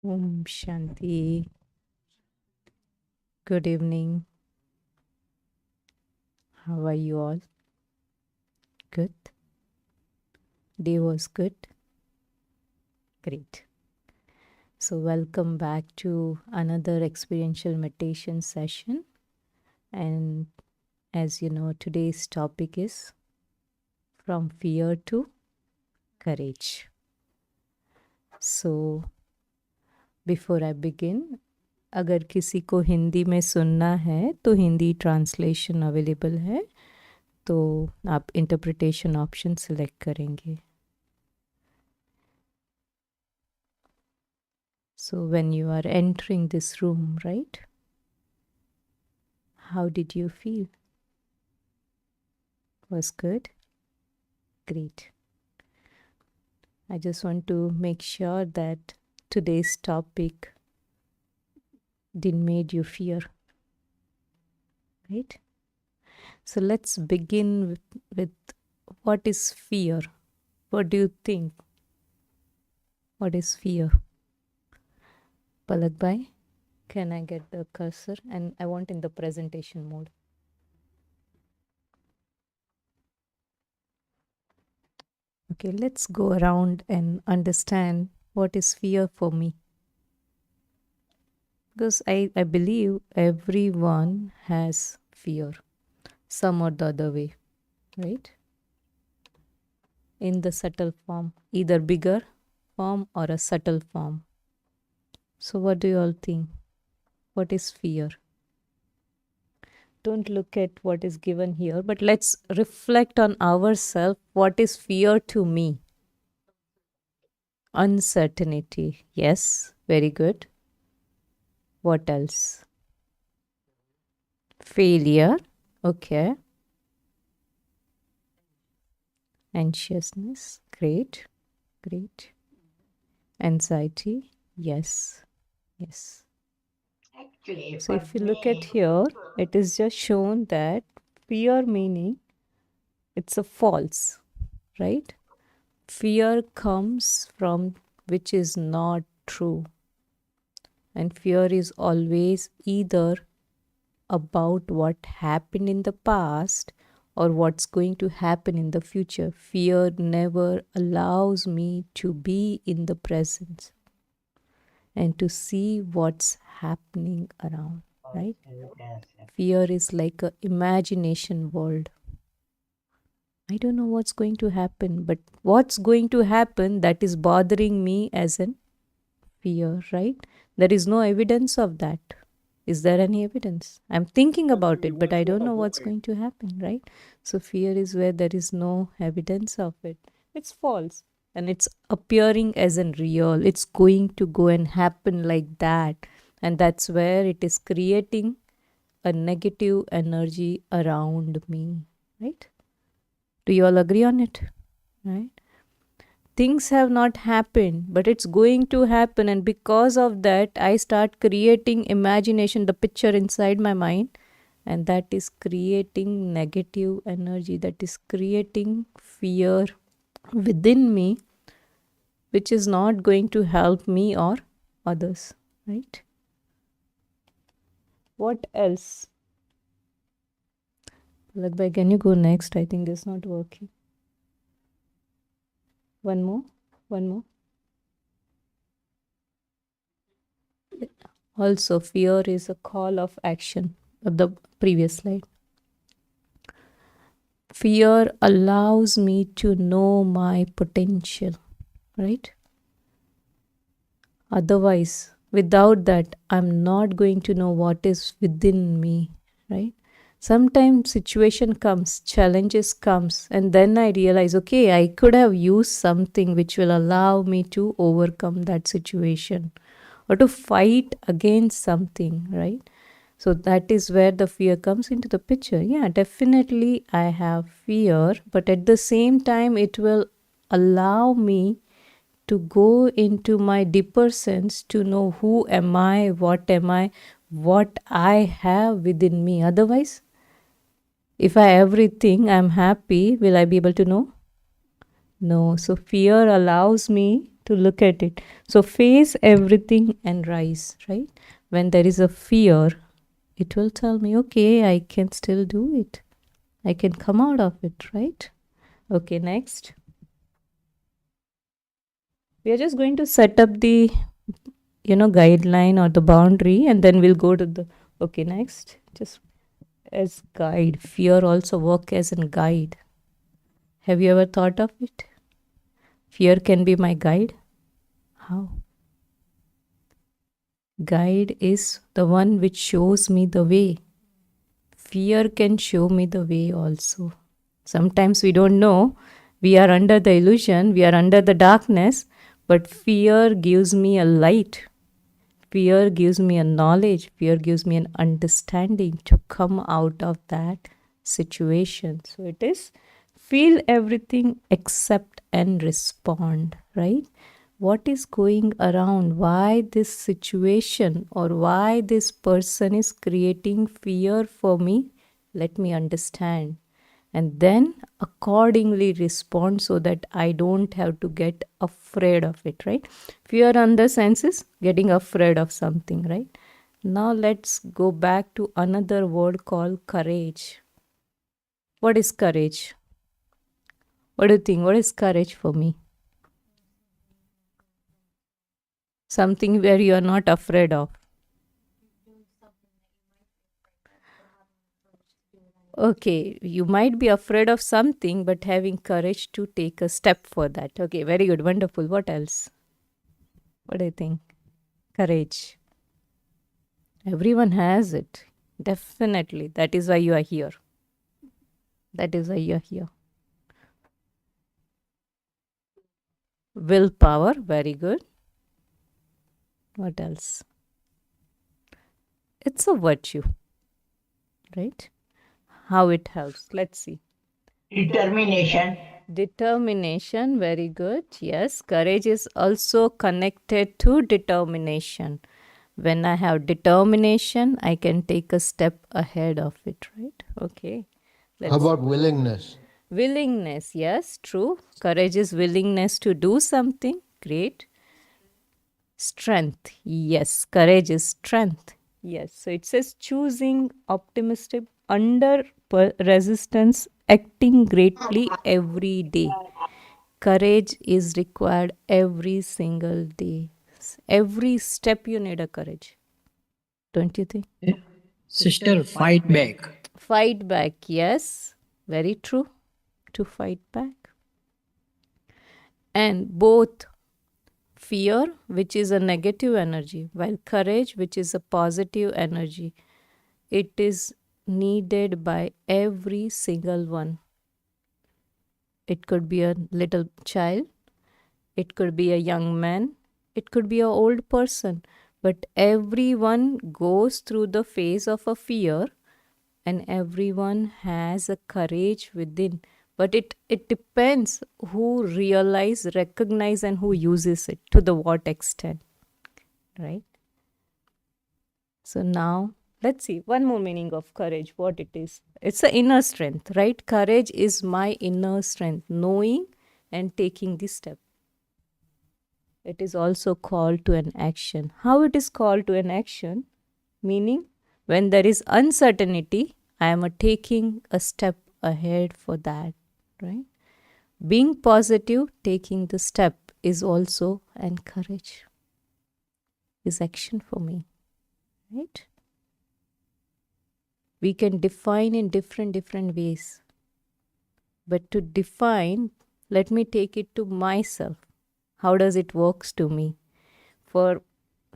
Om Shanti. Good evening. How are you all? Good. Day was good. Great. So, welcome back to another experiential meditation session. And as you know, today's topic is from fear to courage. So, before I begin, अगर किसी को हिंदी में सुनना है तो Hindi translation available है, तो आप इंटरप्रिटेशन ऑप्शन सिलेक्ट करेंगे. So when you are entering this room, right? How did you feel? Was good? Great. I just want to make sure that today's topic didn't make you fear, right? So let's begin with what is fear? What do you think? What is fear? Palak bhai, can I get the cursor? And I want in the presentation mode. Okay, let's go around and understand what is fear for me. Because I believe everyone has fear, some or the other way, right? In the subtle form, either bigger form or a subtle form. So what do you all think? What is fear? Don't look at what is given here, but let's reflect on ourselves. What is fear to me? Uncertainty. Yes, very good. What else? Failure. Okay. Anxiousness. Great. Great. Anxiety. Yes. Yes. So if you look at here, it is just shown that fear meaning it's a false, right? Fear comes from which is not true. And fear is always either about what happened in the past or what's going to happen in the future. Fear never allows me to be in the present and to see what's happening around, right? Fear is like an imagination world. I don't know what's going to happen, but what's going to happen that is bothering me as an fear, right? There is no evidence of that. Is there any evidence? I'm thinking about it, but I don't know what's going to happen, right? So fear is where there is no evidence of it. It's false. And it's appearing as in real. It's going to go and happen like that. And that's where it is creating a negative energy around me, right? Do you all agree on it? Right? Things have not happened, but it's going to happen. And because of that, I start creating imagination, the picture inside my mind. And that is creating negative energy, that is creating fear within me, which is not going to help me or others, right? What else? Palak bhai, can you go next? I think this is not working. One more. Also, fear is a call of action of the previous slide. Fear allows me to know my potential, right? Otherwise, without that, I'm not going to know what is within me, right? Sometimes situation comes, challenges comes, and then I realize, okay, I could have used something which will allow me to overcome that situation or to fight against something, right? So that is where the fear comes into the picture. Yeah, definitely I have fear, but at the same time, it will allow me to go into my deeper sense to know who am I, what I have within me. Otherwise, if I everything I'm happy, will I be able to know? No. So fear allows me to look at it. So face everything and rise, right? When there is a fear, it will tell me, okay, I can still do it. I can come out of it, right? Okay, next. We are just going to set up the, guideline or the boundary, and then we'll go to the, okay, next. Just as guide. Fear also work as a guide. Have you ever thought of it? Fear can be my guide. How? Guide is the one which shows me the way. Fear can show me the way also. Sometimes we don't know. We are under the illusion, we are under the darkness, but fear gives me a light. Fear gives me a knowledge. Fear gives me an understanding to come out of that situation. So it is feel everything, accept and respond, right? What is going around? Why this situation or why this person is creating fear for me? Let me understand. And then accordingly respond so that I don't have to get afraid of it, right? Fear on the sense is getting afraid of something, right? Now let's go back to another word called courage. What is courage? What do you think? What is courage for me? Something where you are not afraid of. Okay, you might be afraid of something, but having courage to take a step for that. Okay, very good, wonderful. What else? What do you think? Courage. Everyone has it. Definitely. That is why you are here. That is why you are here. Willpower. Very good. What else? It's a virtue, right? How it helps. Let's see. Determination. Determination. Very good. Yes. Courage is also connected to determination. When I have determination, I can take a step ahead of it, right? Okay. How about willingness? Willingness, yes, true. Courage is willingness to do something. Great. Strength, yes. Courage is strength. Yes. So it says choosing optimistic under resistance, acting greatly every day. Courage is required every single day. Every step you need a courage. Don't you think? Sister, fight back. Fight back, yes. Very true. To fight back. And both fear, which is a negative energy, while courage, which is a positive energy, it is needed by every single one. It could be a little child, it could be a young man, it could be an old person, but everyone goes through the phase of a fear and everyone has a courage within. But it depends who realize, recognize and who uses it to the what extent, right? So now let's see one more meaning of courage, what it is. It's an inner strength, right? Courage is my inner strength, knowing and taking the step. It is also called to an action. How it is called to an action? Meaning when there is uncertainty, I am taking a step ahead for that, right? Being positive, taking the step is also an courage, is action for me, right? We can define in different ways. But to define, let me take it to myself. How does it works to me? For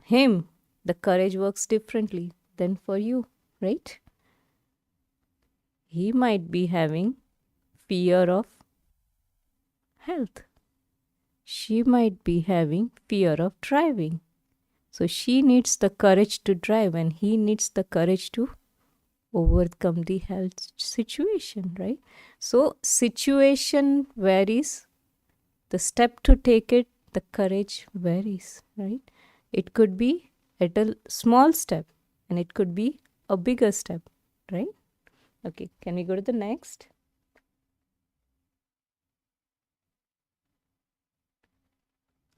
him, the courage works differently than for you, right? He might be having fear of health. She might be having fear of driving. So she needs the courage to drive and he needs the courage to overcome the health situation, right? So situation varies. The step to take it, the courage varies, right? It could be at a small step and it could be a bigger step, right? Okay, can we go to the next?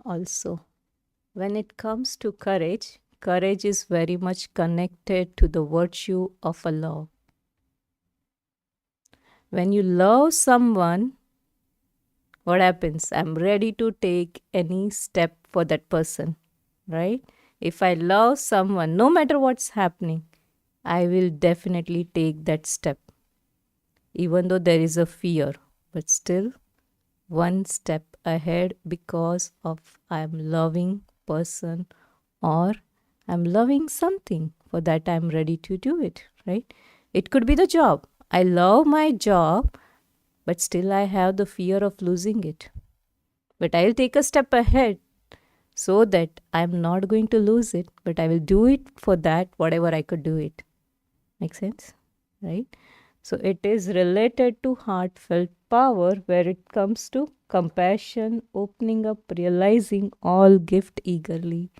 also. When it comes to courage, courage is very much connected to the virtue of a love. When you love someone, what happens? I'm ready to take any step for that person, right? If I love someone, no matter what's happening, I will definitely take that step, even though there is a fear, but still one step ahead because of I'm loving person or I'm loving something. For that, I'm ready to do it, right? It could be the job. I love my job, but still I have the fear of losing it. But I'll take a step ahead so that I'm not going to lose it, but I will do it for that, whatever I could do it. Make sense? Right? So it is related to heartfelt power where it comes to compassion, opening up, realizing all gift eagerly.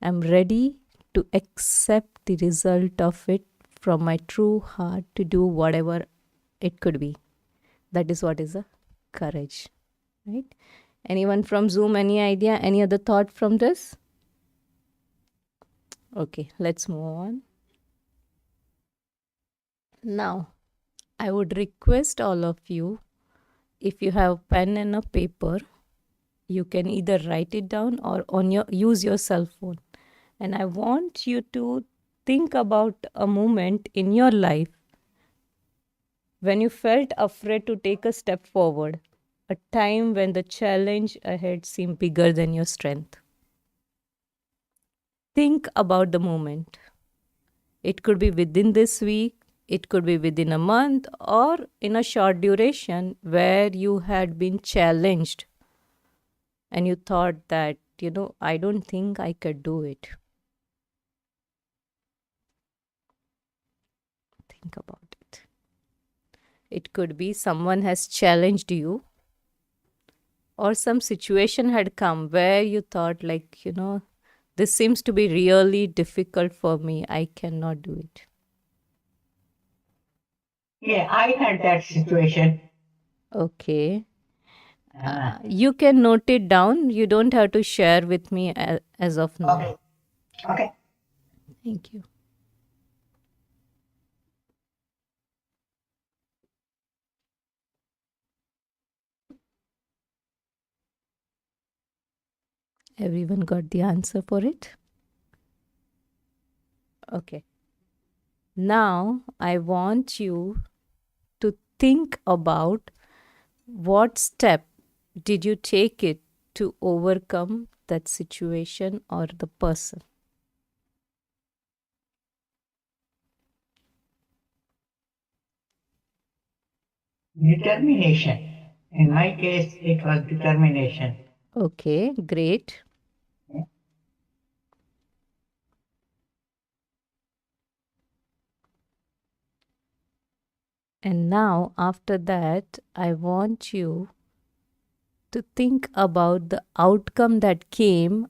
I'm ready to accept the result of it from my true heart to do whatever it could be. That is what is a courage, right? Anyone from Zoom, any idea, any other thought from this? Okay, let's move on. Now, I would request all of you, if you have pen and a paper, you can either write it down or use your cell phone. And I want you to think about a moment in your life when you felt afraid to take a step forward, a time when the challenge ahead seemed bigger than your strength. Think about the moment. It could be within this week, it could be within a month, or in a short duration where you had been challenged and you thought that, I don't think I could do it. Think about it. It could be someone has challenged you, or some situation had come where you thought, like, this seems to be really difficult for me. I cannot do it. Yeah, I had that situation. Okay. Uh, You can note it down. You don't have to share with me as of now. okay. Okay. Thank you. Everyone got the answer for it? Okay. Now I want you to think about what step did you take it to overcome that situation or the person. Determination. In my case, it was determination. Okay, great. And now, after that, I want you to think about the outcome that came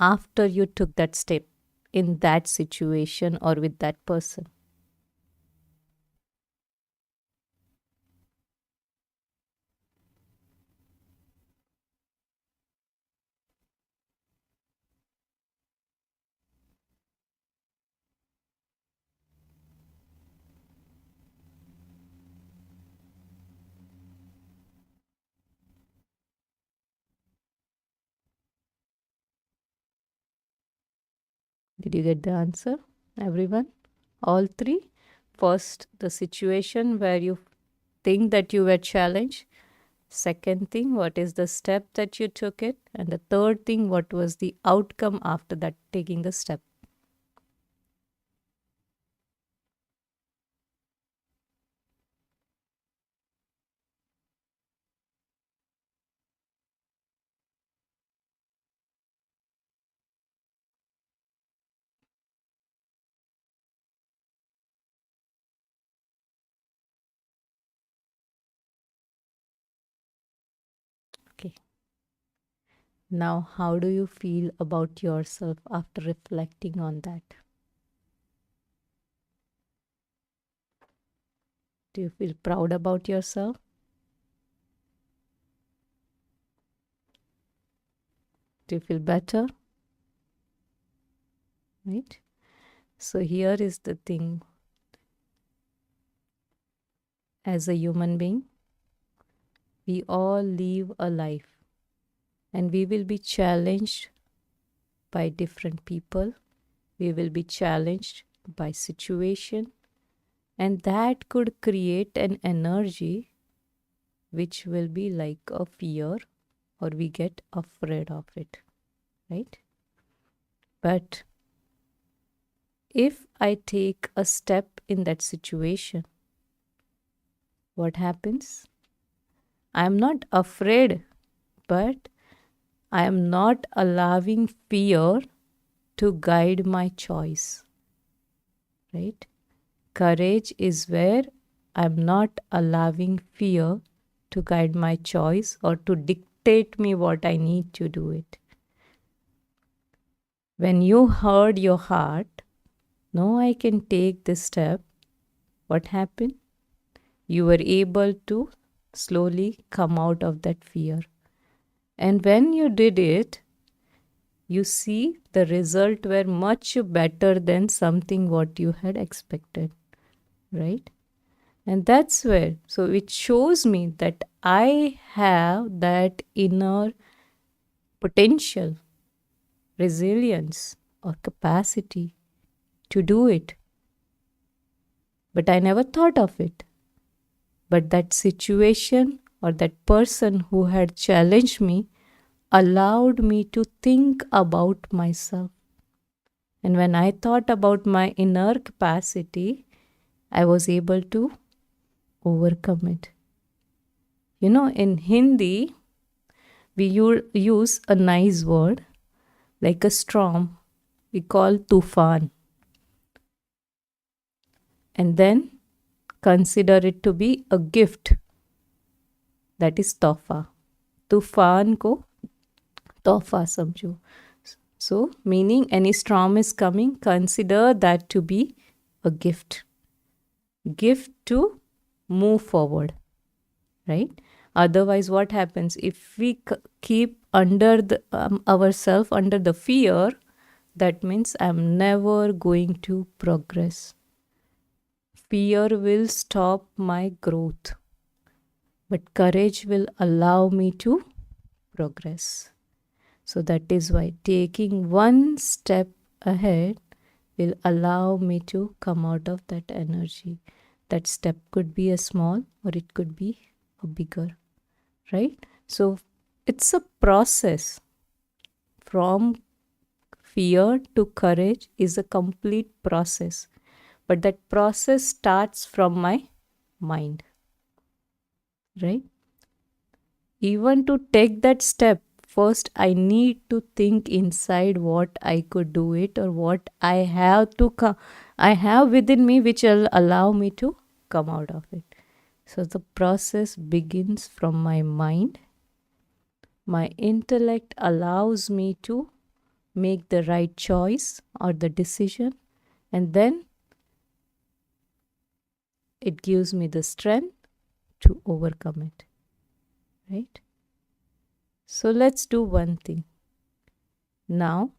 after you took that step in that situation or with that person. Did you get the answer, everyone? All three? First, the situation where you think that you were challenged. Second thing, what is the step that you took it? And the third thing, what was the outcome after that taking the step? Okay. Now, how do you feel about yourself after reflecting on that? Do you feel proud about yourself? Do you feel better? Right? So here is the thing. As a human being, we all live a life and we will be challenged by different people. We will be challenged by situation, and that could create an energy which will be like a fear, or we get afraid of it, right? But if I take a step in that situation, what happens? I am not afraid, but I am not allowing fear to guide my choice, right? Courage is where I'm not allowing fear to guide my choice or to dictate me what I need to do it. When you heard your heart, no, I can take this step, what happened? You were able to slowly come out of that fear. And when you did it, you see the result were much better than something what you had expected, right? And that's where, so it shows me that I have that inner potential, resilience, or capacity to do it. But I never thought of it. But that situation or that person who had challenged me allowed me to think about myself. And when I thought about my inner capacity, I was able to overcome it. You know, in Hindi, we use a nice word like a storm, we call tufan. And then consider it to be a gift, that is तोहफा. तूफान को तोहफा समझो. So, meaning any storm is coming, consider that to be a gift. Gift to move forward, right? Otherwise, what happens if we keep under the ourselves under the fear? That means I'm never going to progress. Fear will stop my growth, but courage will allow me to progress. So that is why taking one step ahead will allow me to come out of that energy. That step could be a small or it could be a bigger, right? So it's a process. From fear to courage is a complete process. But that process starts from my mind, right? Even to take that step, first I need to think inside what I could do it or what I have to I have within me which will allow me to come out of it. So the process begins from my mind. My intellect allows me to make the right choice or the decision, and then it gives me the strength to overcome it, right? So let's do one thing. Now,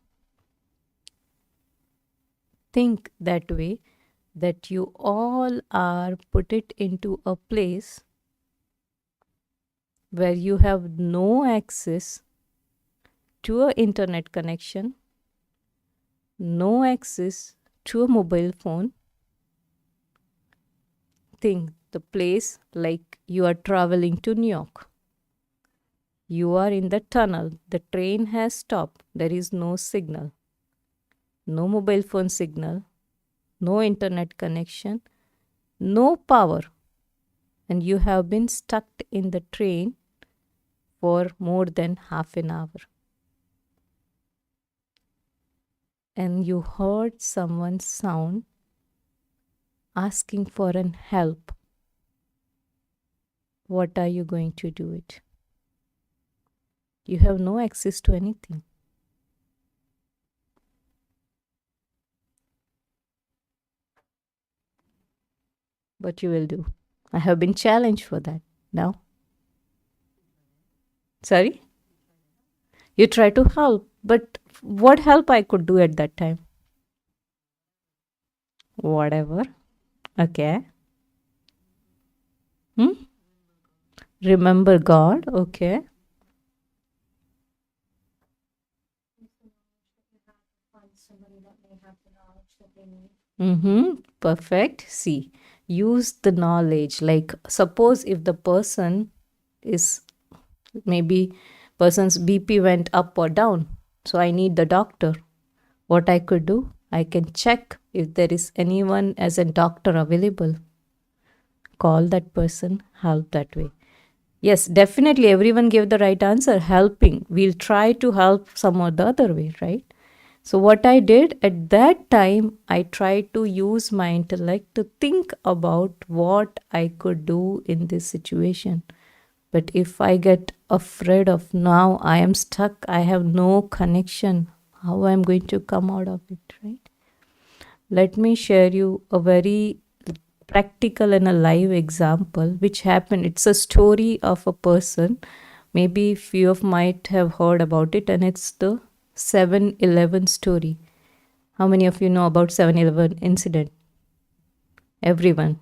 think that way, that you all are put it into a place where you have no access to an internet connection, no access to a mobile phone. Think the place like you are traveling to New York. You are in the tunnel. The train has stopped. There is no signal, no mobile phone signal, no internet connection, no power. And you have been stuck in the train for more than half an hour. And you heard someone's sound asking for an help. What are you going to do it? You have no access to anything. What you will do? I have been challenged for that now. Sorry? You try to help, but what help I could do at that time? Whatever. Okay. Remember God. Okay. Perfect. See, use the knowledge. Like, suppose if the person is maybe person's BP went up or down, so I need the doctor. What I could do, I can check if there is anyone as a doctor available. Call that person, help that way. Yes, definitely everyone gave the right answer, helping. We'll try to help some or the other way, right? So, what I did at that time, I tried to use my intellect to think about what I could do in this situation. But if I get afraid of now, I am stuck, I have no connection, how I'm going to come out of it, right? Let me share you a very practical and a live example which happened. It's a story of a person. Maybe few of might have heard about it, and it's the 7-Eleven story. How many of you know about 7-Eleven incident? Everyone.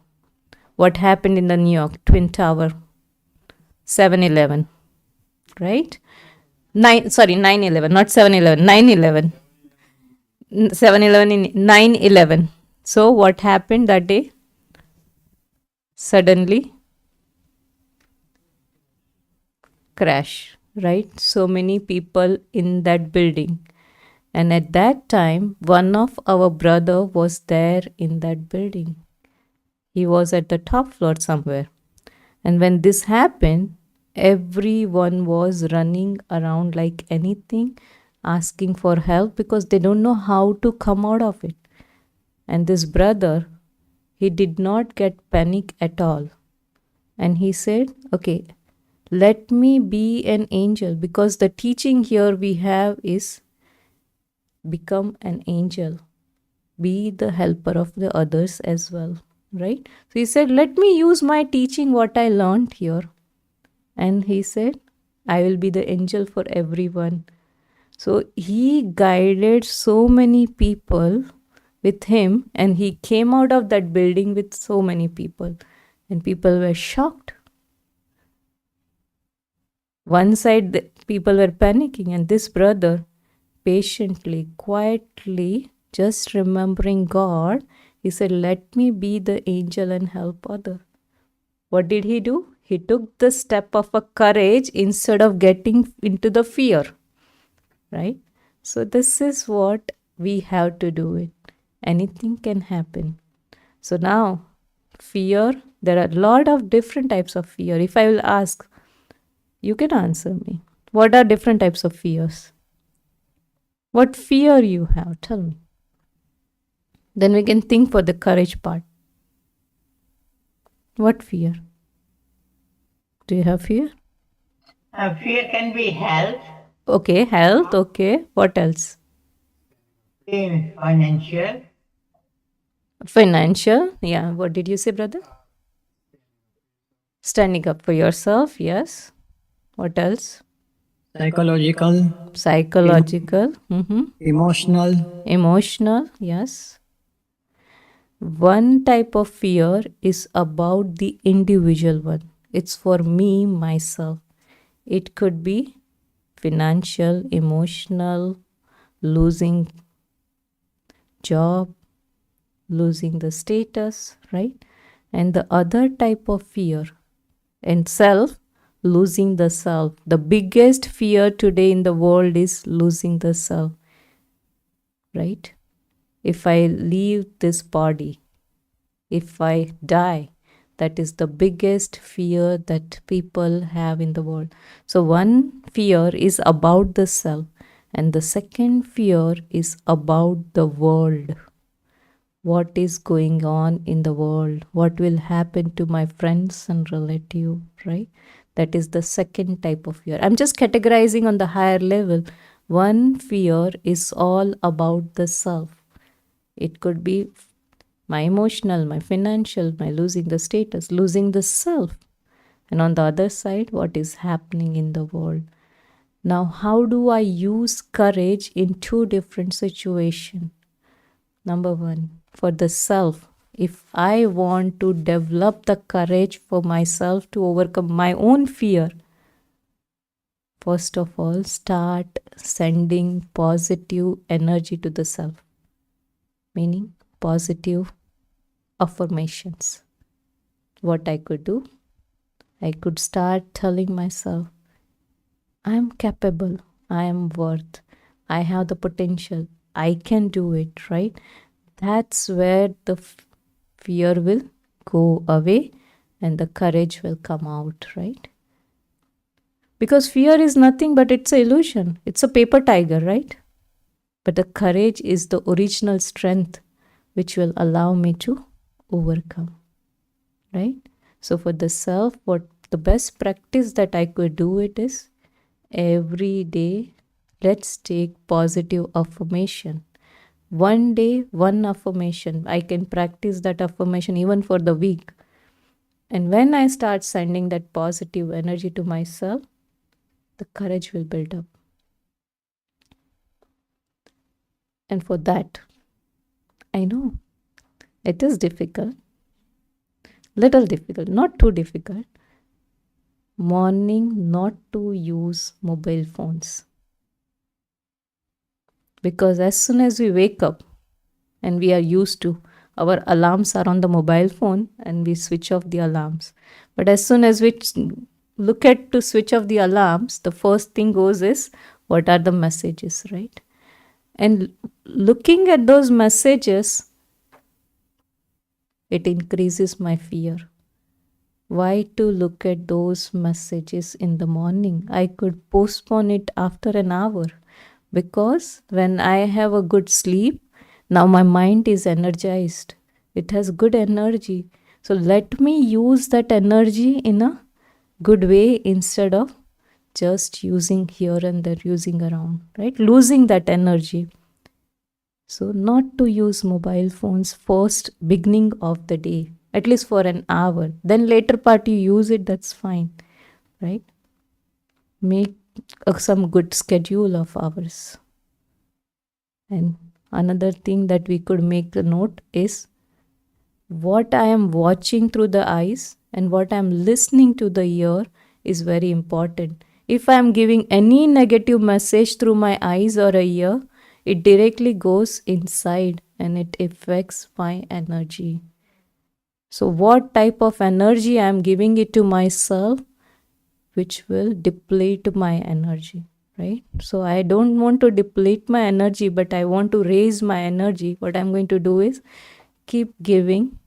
What happened in the New York Twin Tower? 7-Eleven, right? 9/11, not 7-Eleven, 9/11. 7-Eleven in 9/11. So what happened that day? Suddenly crash, right? So many people in that building. And at that time, one of our brother was there in that building. He was at the top floor somewhere. And when this happened, everyone was running around like anything, asking for help because they don't know how to come out of it. And this brother, he did not get panic at all. And he said, okay, let me be an angel, because the teaching here we have is become an angel, be the helper of the others as well, right? So he said, let me use my teaching, what I learned here. And he said, I will be the angel for everyone. So he guided so many people with him, and he came out of that building with so many people, and people were shocked. One side, the people were panicking, and this brother patiently, quietly, just remembering God, he said, let me be the angel and help other. What did he do? He took the step of a courage instead of getting into the fear, right? So this is what we have to do it. Anything can happen. So now, fear, there are a lot of different types of fear. If I will ask, you can answer me. What are different types of fears? What fear you have? Tell me. Then we can think for the courage part. What fear? Do you have fear? Fear can be health, Okay, health. Okay. What else? financial, Financial. Yeah. What did you say, brother? Standing up for yourself. Yes. What else? psychological, Psychological. emotional, Emotional. Yes. One type of fear is about the individual one. It's for me, myself. It could be financial, emotional, losing job, losing the status, right? And the other type of fear and self, losing the self. The biggest fear today in the world is losing the self, right? If I leave this body, if I die, that is the biggest fear that people have in the world. So one fear is about the self, and the second fear is about the world. What is going on in the world? What will happen to my friends and relatives, right? That is the second type of fear. I'm just categorizing on the higher level. One fear is all about the self. It could be my emotional, my financial, my losing the status, losing the self. And on the other side, what is happening in the world. Now, how do I use courage in two different situations? Number one, for the self. If I want to develop the courage for myself to overcome my own fear, first of all, start sending positive energy to the self, meaning positive affirmations. What I could do, I could start telling myself, I am capable, I am worth, I have the potential, I can do it, right? That's where the fear will go away and the courage will come out, right? Because fear is nothing but it's an illusion. It's a paper tiger, right? But the courage is the original strength which will allow me to overcome, right? So for the self, what the best practice that I could do it is every day, let's take positive affirmation. One day, one affirmation. I can practice that affirmation even for the week. And when I start sending that positive energy to myself, the courage will build up. And for that, I know it is difficult, little difficult, not too difficult. Morning, not to use mobile phones. Because as soon as we wake up and we are used to, our alarms are on the mobile phone and we switch off the alarms. But as soon as we look at to switch off the alarms, the first thing goes is, what are the messages, right? And looking at those messages, it increases my fear. Why to look at those messages in the morning? I could postpone it after an hour, because when I have a good sleep, now my mind is energized. It has good energy. So let me use that energy in a good way instead of just using here and there, using around, right? Losing that energy. So not to use mobile phones first beginning of the day, at least for an hour. Then later part you use it, that's fine, right? Make some good schedule of hours. And another thing that we could make a note is what I am watching through the eyes and what I am listening to the ear is very important. If I am giving any negative message through my eyes or a ear, it directly goes inside and it affects my energy. So what type of energy I am giving it to myself, which will deplete my energy, right? So I don't want to deplete my energy, but I want to raise my energy. What I'm going to do is keep giving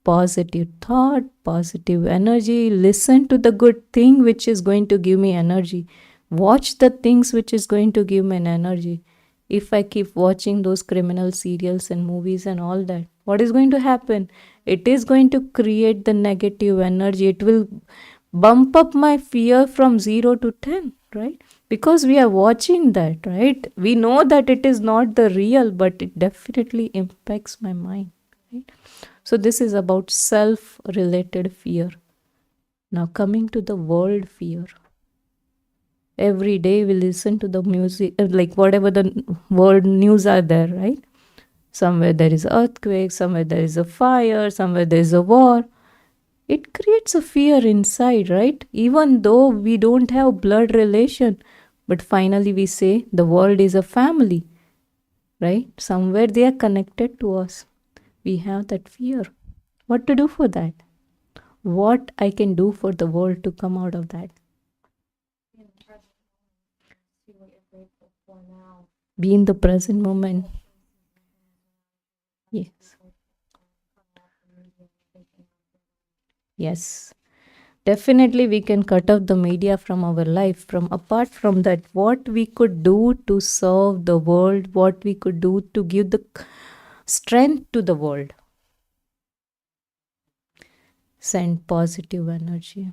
positive thought, positive energy. Listen to the good thing which is going to give me energy. Watch the things which is going to give me an energy. If I keep watching those criminal serials and movies and all that, what is going to happen? It is going to create the negative energy. It will bump up my fear from 0 to 10, right? Because we are watching that, right? We know that it is not the real, but it definitely impacts my mind, right? So this is about self-related fear. Now coming to the world fear. Every day we listen to the music, like whatever the world news are there, right? Somewhere there is earthquake, somewhere there is a fire, somewhere there is a war. It creates a fear inside, right? Even though we don't have blood relation, but finally we say the world is a family, right? Somewhere they are connected to us. We have that fear. What to do for that? What I can do for the world to come out of that? Be in the present moment. Yes. Yes. Definitely we can cut off the media from our life. From apart from that, what we could do to serve the world, what we could do to give the strength to the world. Send positive energy,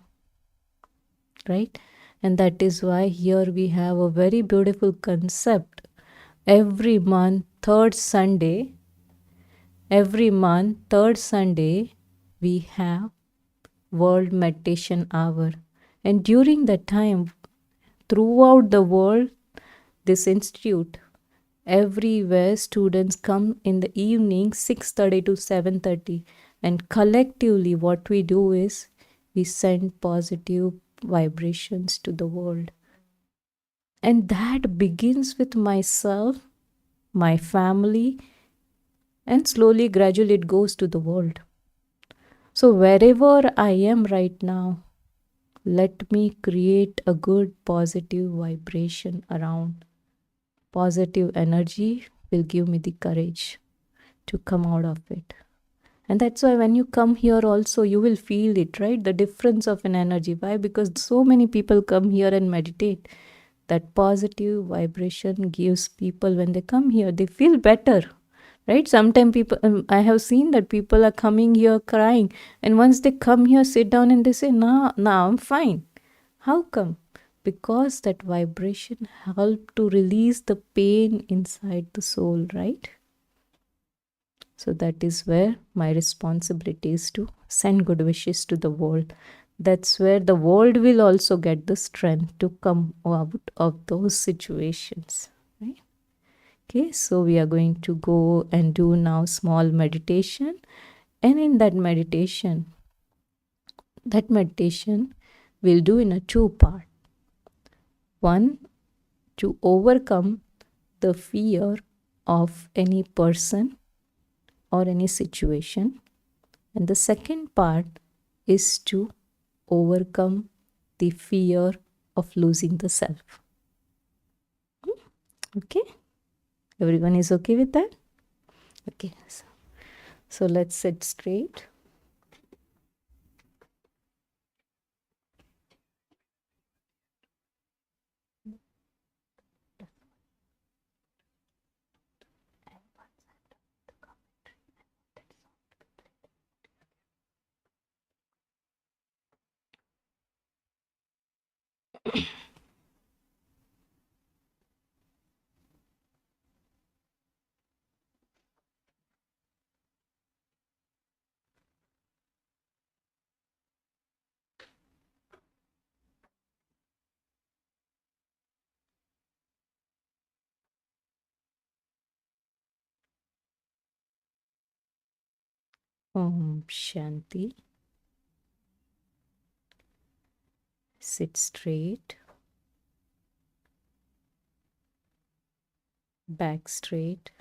right? And that is why here we have a very beautiful concept. Every month, third Sunday, we have World Meditation Hour. And during that time, throughout the world, this institute, everywhere students come in the evening 6:30 to 7:30, and collectively what we do is we send positive vibrations to the world. And that begins with myself, my family, and slowly, gradually it goes to the world. So wherever I am right now, let me create a good positive vibration around. Positive energy will give me the courage to come out of it. And that's why when you come here also, you will feel it, right? The difference of an energy. Why? Because so many people come here and meditate. That positive vibration gives people, when they come here, they feel better, right? Sometimes people, I have seen that people are coming here crying. And once they come here, sit down and they say, now I'm fine. How come? Because that vibration helped to release the pain inside the soul, right? So that is where my responsibility is to send good wishes to the world. That's where the world will also get the strength to come out of those situations, right? Okay, so we are going to go and do now small meditation. And in that meditation we'll do in a two part. One, to overcome the fear of any person or any situation. And the second part is to overcome the fear of losing the self. Okay? Everyone is okay with that? Okay. So let's sit straight. Om Shanti. Sit straight. Back straight.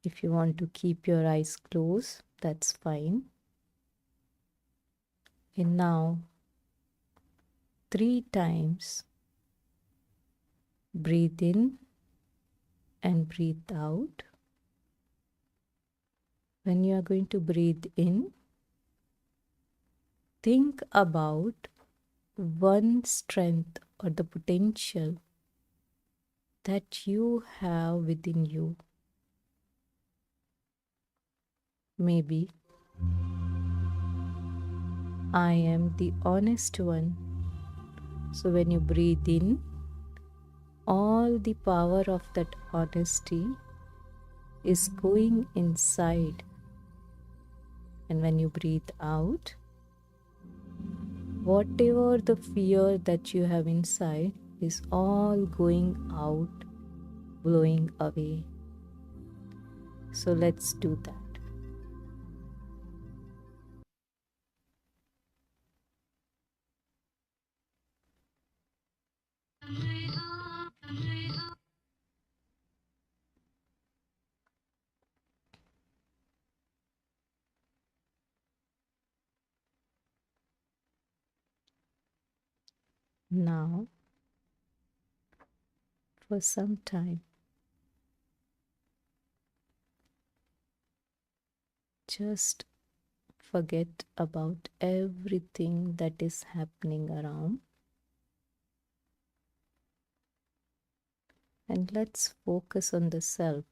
If you want to keep your eyes closed, that's fine. And now, 3 times, breathe in and breathe out. When you are going to breathe in, think about one strength or the potential that you have within you. Maybe I am the honest one. So when you breathe in, all the power of that honesty is going inside. And when you breathe out, whatever the fear that you have inside is all going out, blowing away. So let's do that. Now, for some time, just forget about everything that is happening around, and let's focus on the self.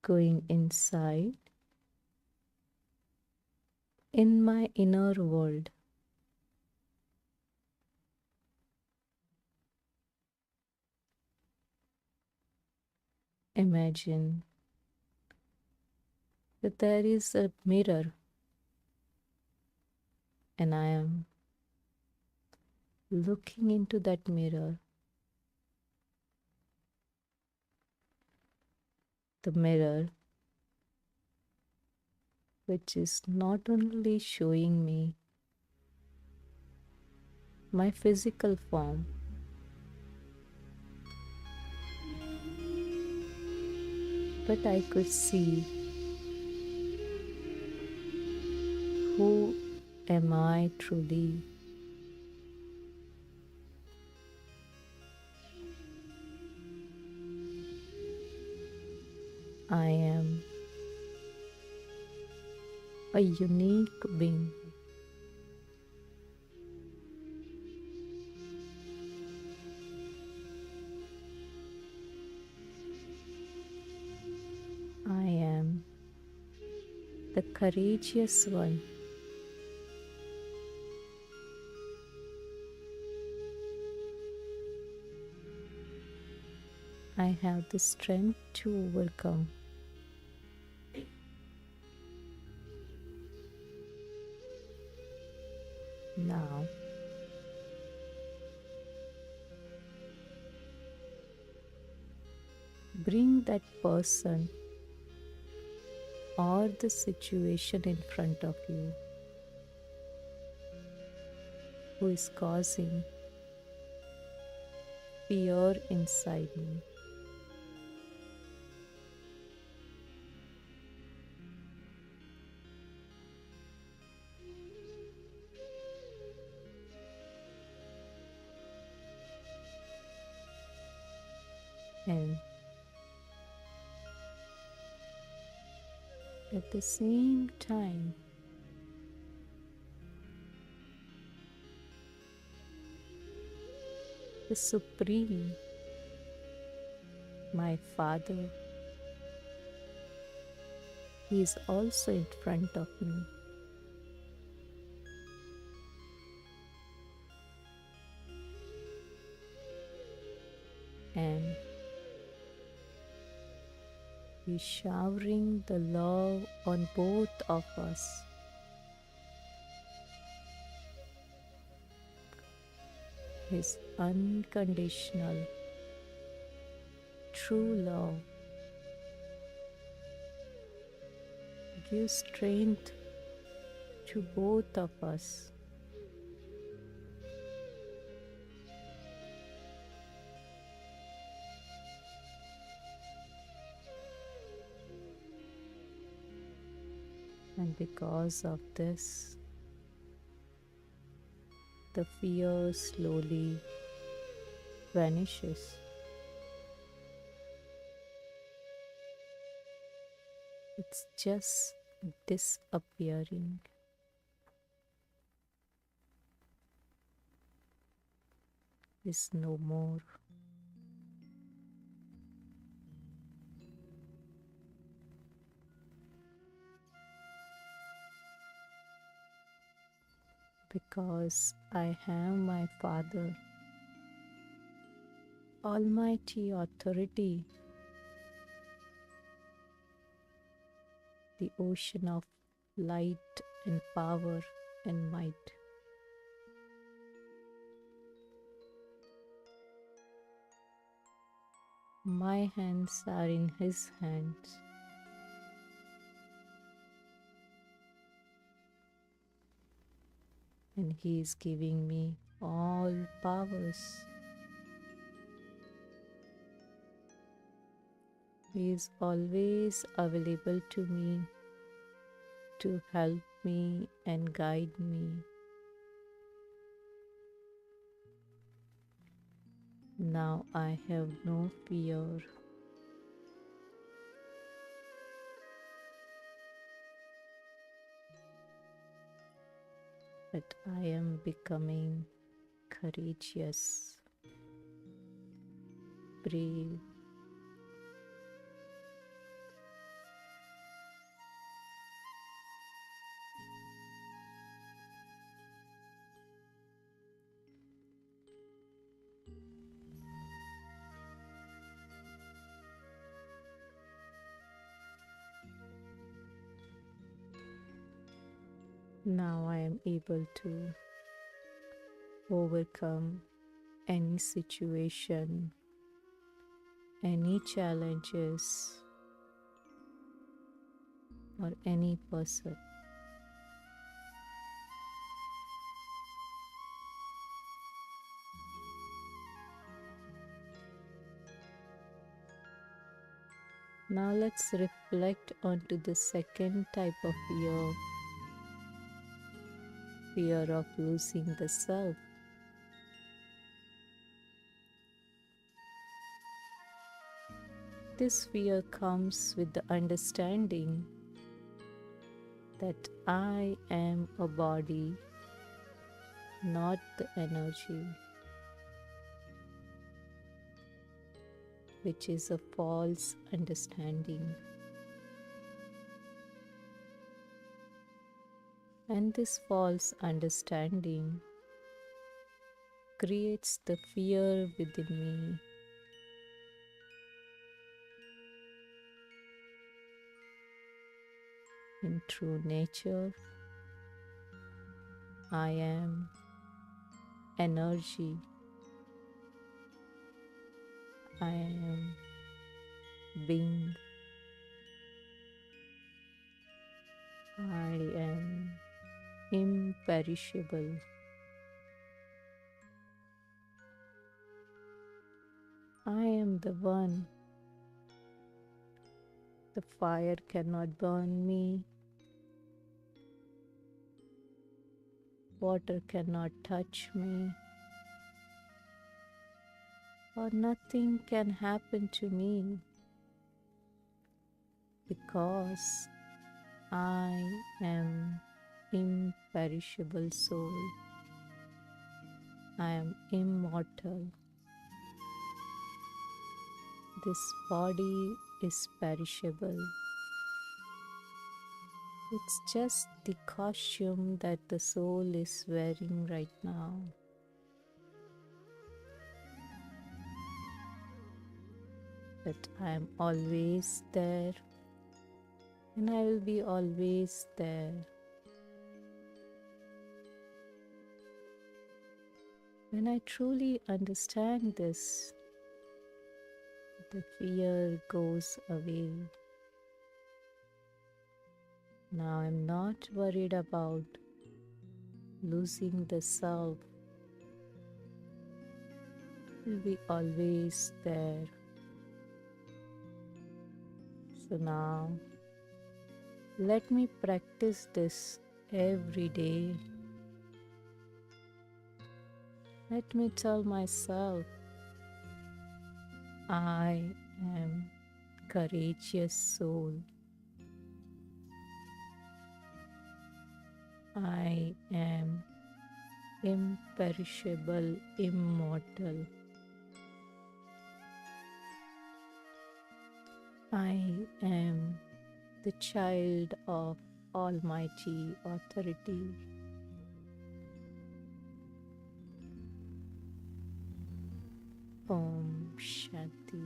Going inside in my inner world. Imagine that there is a mirror and I am looking into that mirror. The mirror which is not only showing me my physical form, but I could see who am I truly. I am a unique being. I am the courageous one. I have the strength to overcome. Now, bring that person or the situation in front of you who is causing fear inside me. And at the same time, the Supreme, my Father, He is also in front of me. And He is showering the love on both of us. His unconditional, true love gives strength to both of us. And because of this, the fear slowly vanishes. It's just disappearing. Is no more. Because I have my Father, Almighty Authority, the ocean of light and power and might. My hands are in His hands. And He is giving me all powers. He is always available to me to help me and guide me. Now I have no fear. But I am becoming courageous, brave, Now I am able to overcome any situation, any challenges, or any person. Now let's reflect onto the second type of fear, fear of losing the self. This fear comes with the understanding that I am a body, not the energy, which is a false understanding. And this false understanding creates the fear within me. In true nature, I am energy. I am being. I am imperishable. I am the one. The fire cannot burn me. Water cannot touch me. Or nothing can happen to me because I am imperishable soul. I am immortal. This body is perishable. It's just the costume that the soul is wearing right now. But I am always there, and I will be always there. When I truly understand this, the fear goes away. Now I'm not worried about losing the self. It will be always there. So now, let me practice this every day. Let me tell myself, I am courageous soul. I am imperishable, immortal. I am the child of Almighty Authority. Om Shanti.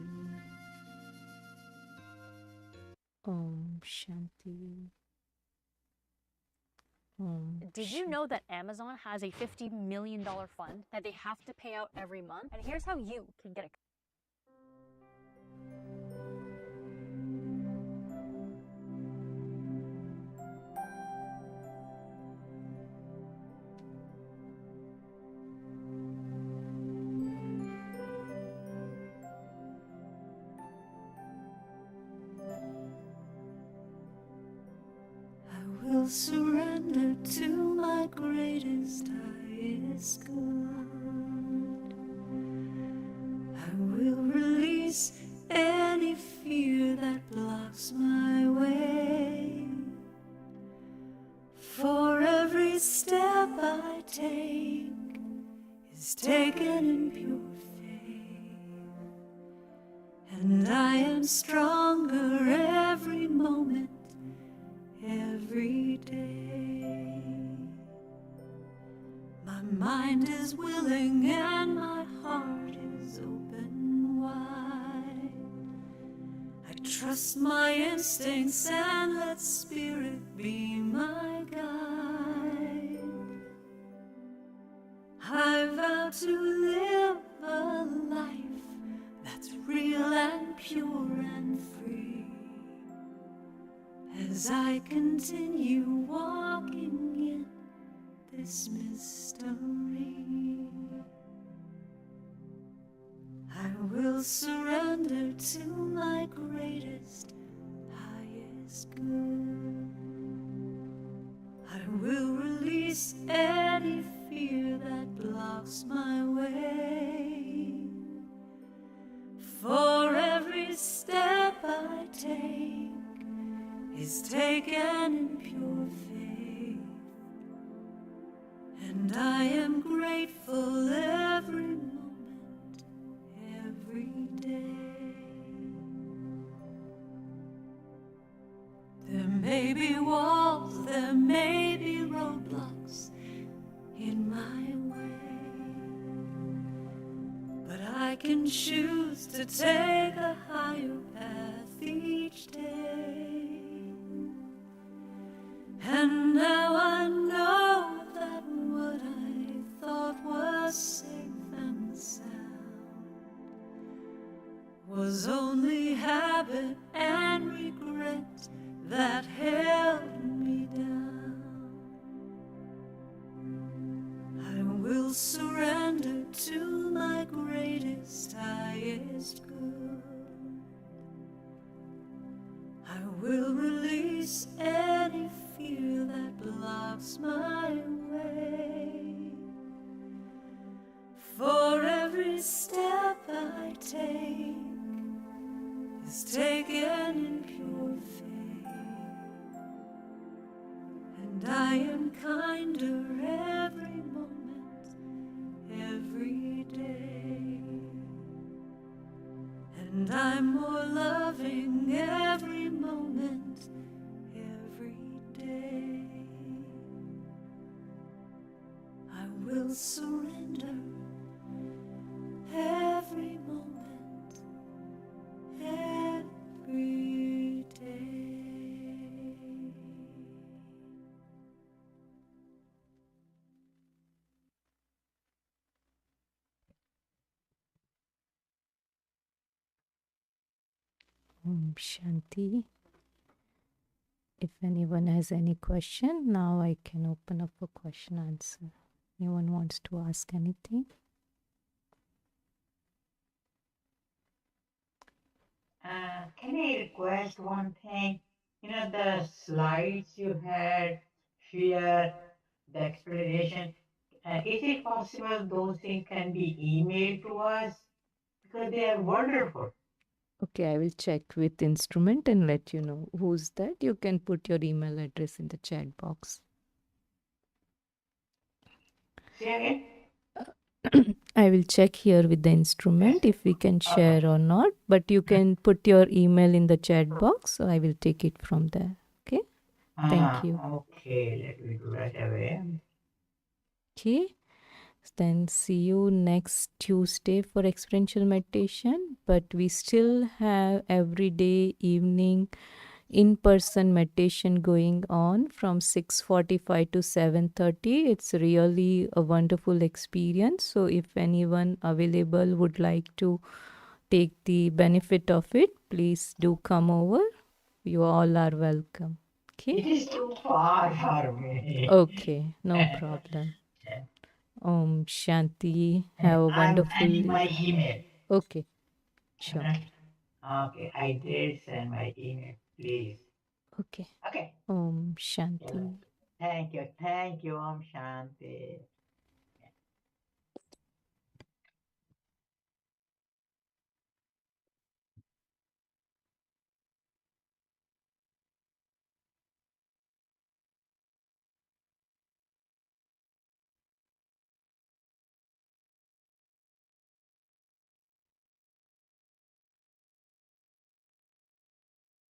Om Shanti. Did you know that Amazon has a $50 million fund that they have to pay out every month? And here's how you can get a will surrender to my greatest, highest good. I will release any fear that blocks my way. For every step I take is taken in pure faith, and I am stronger every moment, every day. My mind is willing and my heart is open wide. I trust my instincts and let spirit be my guide. to live a life that's real and pure and free. As I continue walking in this mystery, I will surrender to my greatest, highest good. I will release any fear that blocks my way. For every step I take is taken in pure faith, and I am grateful every moment, every day. There may be walls, there may be roadblocks in my way, but I can choose to take a higher path each day. And now I know that what I thought was safe and sound was only habit and regret that held me down. I will surrender to my greatest, highest good. I will release any fear that blocks my way. For every step I take is taken in pure faith, and I am kinder every moment, every day, and I'm more loving every moment, every day. I will surrender every moment, every day. Om Shanti. If anyone has any question, now I can open up for question answer. Anyone wants to ask anything? Can I request one thing? You know, the slides you had, fear, the explanation, is it possible those things can be emailed to us? Because they are wonderful. Okay, I will check with instrument and let you know. Who's that? You can put your email address in the chat box. Say again? I will check here with the instrument if we can share or not, but you can put your email in the chat box, so I will take it from there. Okay? Thank you. Okay, let me do right away. Okay. Then see you next Tuesday for experiential meditation, but we still have every day evening in-person meditation going on from 6:45 to 7:30. It's really a wonderful experience. So if anyone available would like to take the benefit of it, please do come over. You all are welcome. It Okay? is too far for me. Okay, no problem. Om Shanti. Have a I'm wonderful sending my day. email. Okay, sure. Okay, I did send my email, please. Okay. Okay. Om Shanti. Thank you, Om Shanti.